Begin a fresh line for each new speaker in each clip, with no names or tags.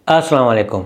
अस्सलाम वालेकुम।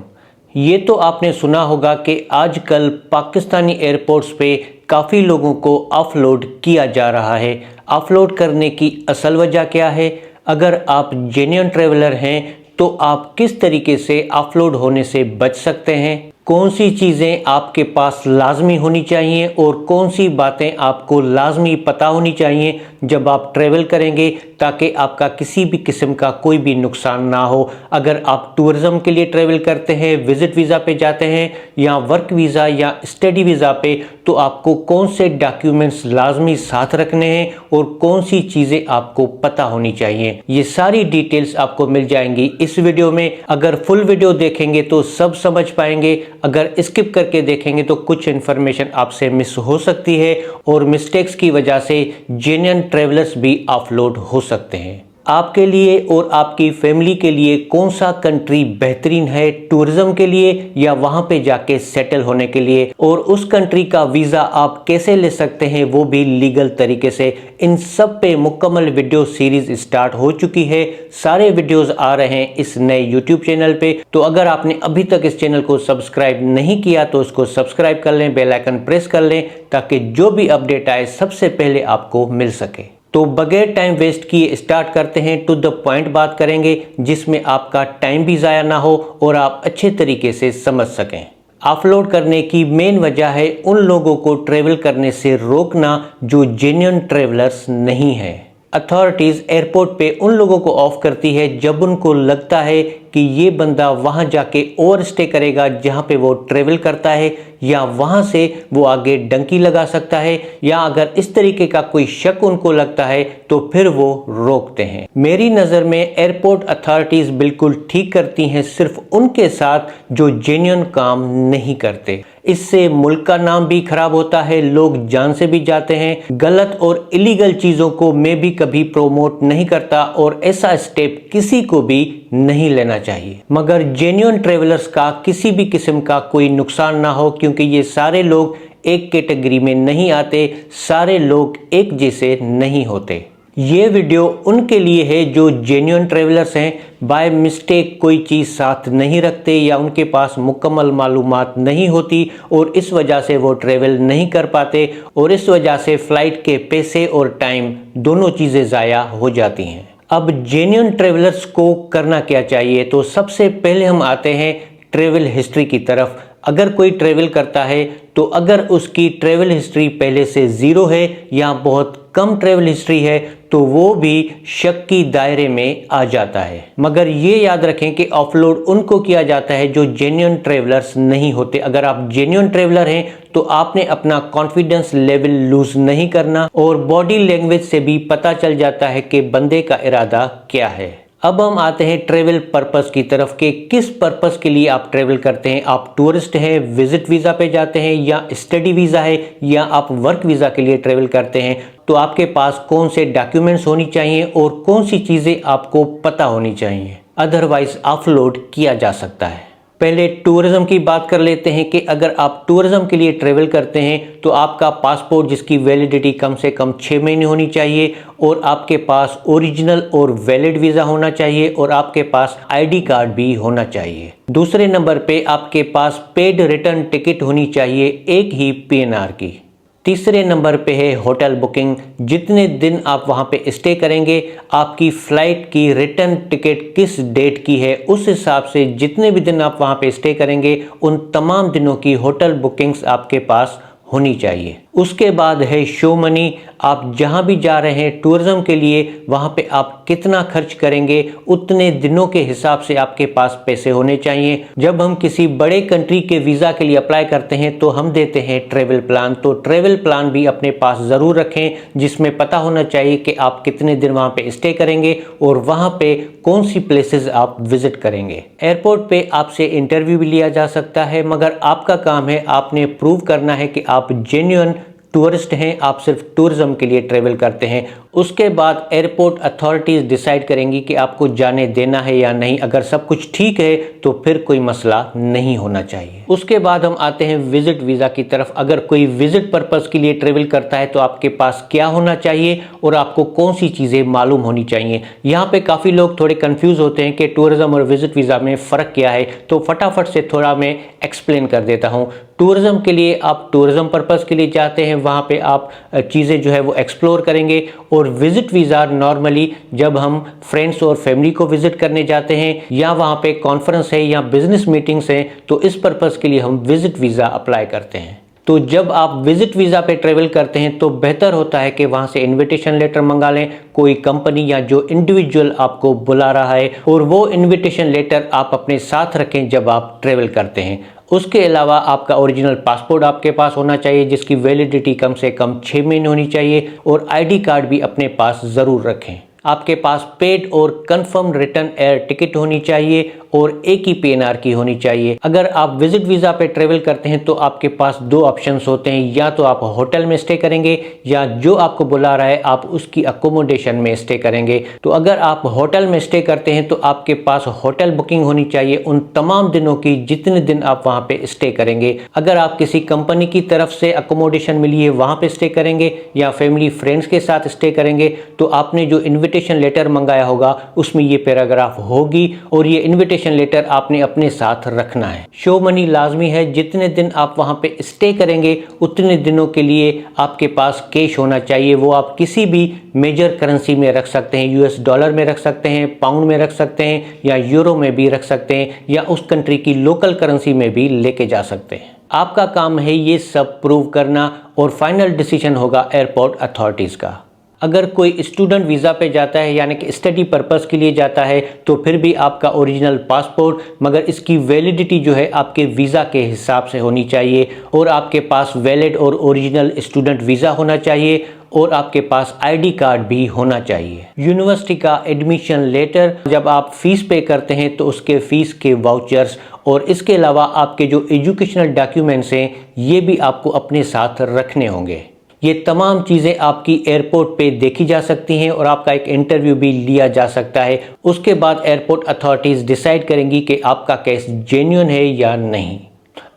ये तो आपने सुना होगा कि आजकल पाकिस्तानी एयरपोर्ट्स पे काफ़ी लोगों को ऑफलोड किया जा रहा है। ऑफलोड करने की असल वजह क्या है? अगर आप जेन्युइन ट्रैवलर हैं तो आप किस तरीके से ऑफलोड होने से बच सकते हैं? कौन सी चीज़ें आपके पास लाजमी होनी चाहिए और कौन सी बातें आपको लाजमी पता होनी चाहिए जब आप ट्रैवल करेंगे, ताकि आपका किसी भी किस्म का कोई भी नुकसान ना हो। अगर आप टूरिज़्म के लिए ट्रैवल करते हैं, विज़िट वीज़ा पे जाते हैं या वर्क वीज़ा या स्टडी वीज़ा पे, तो आपको कौन से डॉक्यूमेंट्स लाजमी साथ रखने हैं और कौन सी चीज़ें आपको पता होनी चाहिए, ये सारी डिटेल्स आपको मिल जाएंगी इस वीडियो में। अगर फुल वीडियो देखेंगे तो सब समझ पाएंगे, अगर स्किप करके देखेंगे तो कुछ इन्फॉर्मेशन आपसे मिस हो सकती है और मिस्टेक्स की वजह से जेन्युइन ट्रैवलर्स भी ऑफलोड हो सकते हैं। आपके लिए और आपकी फैमिली के लिए कौन सा कंट्री बेहतरीन है टूरिज्म के लिए या वहां पे जाके सेटल होने के लिए, और उस कंट्री का वीज़ा आप कैसे ले सकते हैं वो भी लीगल तरीके से, इन सब पे मुकम्मल वीडियो सीरीज स्टार्ट हो चुकी है। सारे वीडियोस आ रहे हैं इस नए यूट्यूब चैनल पे। तो अगर आपने अभी तक इस चैनल को सब्सक्राइब नहीं किया तो इसको सब्सक्राइब कर लें, बेल आइकन प्रेस कर लें, ताकि जो भी अपडेट आए सबसे पहले आपको मिल सके। तो बगैर टाइम वेस्ट किए स्टार्ट करते हैं, टू द पॉइंट बात करेंगे जिसमें आपका टाइम भी ज़ाया ना हो और आप अच्छे तरीके से समझ सकें। ऑफलोड करने की मेन वजह है उन लोगों को ट्रैवल करने से रोकना जो जेन्युइन ट्रैवलर्स नहीं है। अथॉरिटीज़ एयरपोर्ट पे उन लोगों को ऑफ करती है जब उनको लगता है कि ये बंदा वहाँ जाके ओवर स्टे करेगा जहाँ पे वो ट्रेवल करता है, या वहाँ से वो आगे डंकी लगा सकता है, या अगर इस तरीके का कोई शक उनको लगता है तो फिर वो रोकते हैं। मेरी नज़र में एयरपोर्ट अथॉरिटीज़ बिल्कुल ठीक करती हैं सिर्फ उनके साथ जो जेन्युइन काम नहीं करते। इससे मुल्क का नाम भी खराब होता है, लोग जान से भी जाते हैं। गलत और इलीगल चीज़ों को मैं भी कभी प्रोमोट नहीं करता और ऐसा स्टेप किसी को भी नहीं लेना चाहिए, मगर जेन्युइन ट्रैवलर्स का किसी भी किस्म का कोई नुकसान ना हो, क्योंकि ये सारे लोग एक कैटेगरी में नहीं आते, सारे लोग एक जैसे नहीं होते। ये वीडियो उनके लिए है जो जेन्युइन ट्रैवलर्स हैं, बाय मिस्टेक कोई चीज़ साथ नहीं रखते या उनके पास मुकम्मल मालूमात नहीं होती और इस वजह से वो ट्रैवल नहीं कर पाते और इस वजह से फ़्लाइट के पैसे और टाइम दोनों चीज़ें ज़ाया हो जाती हैं। अब जेन्युइन ट्रैवलर्स को करना क्या चाहिए? तो सबसे पहले हम आते हैं ट्रैवल हिस्ट्री की तरफ। अगर कोई ट्रैवल करता है तो अगर उसकी ट्रैवल हिस्ट्री पहले से ज़ीरो है या बहुत कम ट्रैवल हिस्ट्री है तो वो भी शक की दायरे में आ जाता है। मगर ये याद रखें कि ऑफलोड उनको किया जाता है जो जेन्युइन ट्रैवलर्स नहीं होते। अगर आप जेन्युइन ट्रैवलर हैं तो आपने अपना कॉन्फिडेंस लेवल लूज नहीं करना और बॉडी लैंग्वेज से भी पता चल जाता है कि बंदे का इरादा क्या है। अब हम आते हैं ट्रैवल पर्पस की तरफ कि किस पर्पस के लिए आप ट्रैवल करते हैं। आप टूरिस्ट हैं, विजिट वीज़ा पे जाते हैं, या स्टडी वीज़ा है, या आप वर्क वीज़ा के लिए ट्रैवल करते हैं, तो आपके पास कौन से डॉक्यूमेंट्स होनी चाहिए और कौन सी चीज़ें आपको पता होनी चाहिए, अदरवाइज ऑफलोड किया जा सकता है। पहले टूरिज़्म की बात कर लेते हैं कि अगर आप टूरिज़्म के लिए ट्रैवल करते हैं तो आपका पासपोर्ट जिसकी वैलिडिटी कम से कम 6 महीने होनी चाहिए और आपके पास ओरिजिनल और वैलिड वीज़ा होना चाहिए और आपके पास आईडी कार्ड भी होना चाहिए। दूसरे नंबर पे आपके पास पेड रिटर्न टिकट होनी चाहिए, एक ही पीएनआर की। तीसरे नंबर पे है होटल बुकिंग। जितने दिन आप वहाँ पे स्टे करेंगे, आपकी फ़्लाइट की रिटर्न टिकट किस डेट की है, उस हिसाब से जितने भी दिन आप वहाँ पे स्टे करेंगे उन तमाम दिनों की होटल बुकिंग्स आपके पास होनी चाहिए। उसके बाद है शो मनी। आप जहाँ भी जा रहे हैं टूरिज़्म के लिए, वहाँ पे आप कितना खर्च करेंगे उतने दिनों के हिसाब से आपके पास पैसे होने चाहिए। जब हम किसी बड़े कंट्री के वीज़ा के लिए अप्लाई करते हैं तो हम देते हैं ट्रैवल प्लान, तो ट्रैवल प्लान भी अपने पास ज़रूर रखें जिसमें पता होना चाहिए कि आप कितने दिन वहाँ पे स्टे करेंगे और वहाँ पे कौन सी प्लेसेस आप विजिट करेंगे। एयरपोर्ट पे आपसे इंटरव्यू भी लिया जा सकता है, मगर आपका काम है, आपने प्रूव करना है कि आप जेन्युइन टूरिस्ट हैं, आप सिर्फ टूरिज्म के लिए ट्रैवल करते हैं उसके बाद एयरपोर्ट अथॉरिटीज़ डिसाइड करेंगी कि आपको जाने देना है या नहीं। अगर सब कुछ ठीक है तो फिर कोई मसला नहीं होना चाहिए। उसके बाद हम आते हैं विजिट वीज़ा की तरफ। अगर कोई विजिट पर्पस के लिए ट्रेवल करता है तो आपके पास क्या होना चाहिए और आपको कौन सी चीज़ें मालूम होनी चाहिए। यहाँ पे काफ़ी लोग थोड़े कंफ्यूज होते हैं कि टूरिज्म और विजिट वीज़ा में फ़र्क क्या है, तो फटाफट से थोड़ा मैं एक्सप्लेन कर देता हूँ। टूरिज्म के लिए आप टूरिज्म पर्पस के लिए जाते हैं, वहाँ पे आप चीज़ें जो है वो एक्सप्लोर करेंगे। और विजिट वीज़ा नॉर्मली जब हम फ्रेंड्स और फैमिली को विजिट करने जाते हैं या वहाँ पे कॉन्फ्रेंस है या बिजनेस मीटिंग्स हैं, तो इस पर्पस के लिए हम विजिट वीज़ा अप्लाई करते हैं। तो जब आप विजिट वीज़ा पे ट्रेवल करते हैं तो बेहतर होता है कि वहाँ से इनविटेशन लेटर मंगा लें, कोई कंपनी या जो इंडिविजुअल आपको बुला रहा है, और वो इनविटेशन लेटर आप अपने साथ रखें जब आप ट्रेवल करते हैं। उसके अलावा आपका ओरिजिनल पासपोर्ट आपके पास होना चाहिए जिसकी वैलिडिटी कम से कम 6 महीने होनी चाहिए, और आईडी कार्ड भी अपने पास ज़रूर रखें। आपके पास पेड और कंफर्म रिटर्न एयर टिकट होनी चाहिए और एक ही पीएनआर की होनी चाहिए। अगर आप विजिट वीज़ा पे ट्रेवल करते हैं तो आपके पास दो ऑप्शंस होते हैं, या तो आप होटल में स्टे करेंगे या जो आपको बुला रहा है आप उसकी अकोमोडेशन में स्टे करेंगे। तो अगर आप होटल में स्टे करते हैं तो आपके पास होटल बुकिंग होनी चाहिए उन तमाम दिनों की जितने दिन आप वहाँ पे स्टे करेंगे। अगर आप किसी कंपनी की तरफ से अकोमोडेशन मिली है वहाँ पे स्टे करेंगे या फैमिली फ्रेंड्स के साथ स्टे करेंगे, तो आपने जो इन्विटेशन लेटर मंगाया होगा उसमें ये पैराग्राफ होगी और ये इन्विटेशन लेटर आपने अपने साथ रखना है। शो मनी लाजमी है, जितने दिन आप वहां पे स्टे करेंगे उतने दिनों के लिए आपके पास कैश होना चाहिए। वो आप किसी भी मेजर करेंसी में रख सकते हैं, यूएस डॉलर में रख सकते हैं, पाउंड में रख सकते हैं या यूरो में भी रख सकते हैं, या उस कंट्री की लोकल करेंसी में भी लेके जा सकते हैं। आपका काम है ये सब प्रूव करना और फाइनल डिसीजन होगा एयरपोर्ट अथॉरिटीज़ का। अगर कोई स्टूडेंट वीज़ा पे जाता है यानी कि स्टडी पर्पस के लिए जाता है तो फिर भी आपका ओरिजिनल पासपोर्ट, मगर इसकी वैलिडिटी जो है आपके वीज़ा के हिसाब से होनी चाहिए, और आपके पास वैलिड और ओरिजिनल स्टूडेंट वीज़ा होना चाहिए, और आपके पास आईडी कार्ड भी होना चाहिए। यूनिवर्सिटी का एडमिशन लेटर, जब आप फीस पे करते हैं तो उसके फीस के वाउचर्स, और इसके अलावा आपके जो एजुकेशनल डॉक्यूमेंट्स हैं ये भी आपको अपने साथ रखने होंगे। ये तमाम चीज़ें आपकी एयरपोर्ट पे देखी जा सकती हैं और आपका एक इंटरव्यू भी लिया जा सकता है। उसके बाद एयरपोर्ट अथॉरिटीज़ डिसाइड करेंगी कि आपका केस जेन्युइन है या नहीं।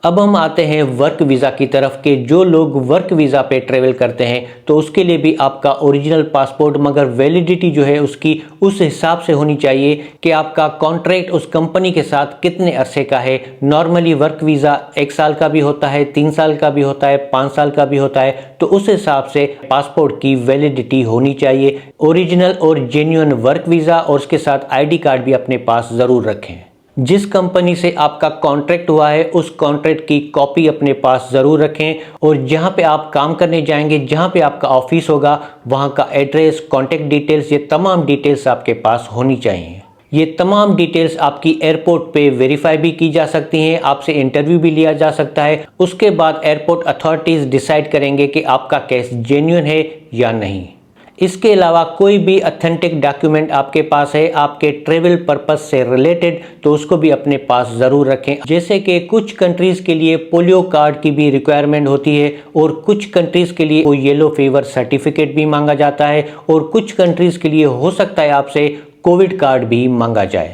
अब हम आते हैं वर्क वीज़ा की तरफ के जो लोग वर्क वीज़ा पे ट्रेवल करते हैं तो उसके लिए भी आपका ओरिजिनल पासपोर्ट, मगर वैलिडिटी जो है उसकी उस हिसाब से होनी चाहिए कि आपका कॉन्ट्रैक्ट उस कंपनी के साथ कितने अरसे का है। नॉर्मली वर्क वीज़ा 1 साल का भी होता है, 3 साल का भी होता है, 5 साल का भी होता है, तो उस हिसाब से पासपोर्ट की वैलिडिटी होनी चाहिए। ओरिजिनल और जेन्युइन वर्क वीज़ा और उसके साथ आईडी कार्ड भी अपने पास ज़रूर रखें। जिस कंपनी से आपका कॉन्ट्रैक्ट हुआ है उस कॉन्ट्रैक्ट की कॉपी अपने पास ज़रूर रखें, और जहां पे आप काम करने जाएंगे, जहां पे आपका ऑफिस होगा, वहां का एड्रेस, कॉन्टैक्ट डिटेल्स, ये तमाम डिटेल्स आपके पास होनी चाहिए। ये तमाम डिटेल्स आपकी एयरपोर्ट पे वेरीफाई भी की जा सकती हैं, आपसे इंटरव्यू भी लिया जा सकता है। उसके बाद एयरपोर्ट अथॉरिटीज़ डिसाइड करेंगे कि आपका केस जेन्युइन है या नहीं। इसके अलावा कोई भी ऑथेंटिक डॉक्यूमेंट आपके पास है आपके ट्रेवल पर्पस से रिलेटेड, तो उसको भी अपने पास ज़रूर रखें। जैसे कि कुछ कंट्रीज़ के लिए पोलियो कार्ड की भी रिक्वायरमेंट होती है, और कुछ कंट्रीज़ के लिए कोई येलो फीवर सर्टिफिकेट भी मांगा जाता है, और कुछ कंट्रीज़ के लिए हो सकता है आपसे कोविड कार्ड भी मांगा जाए।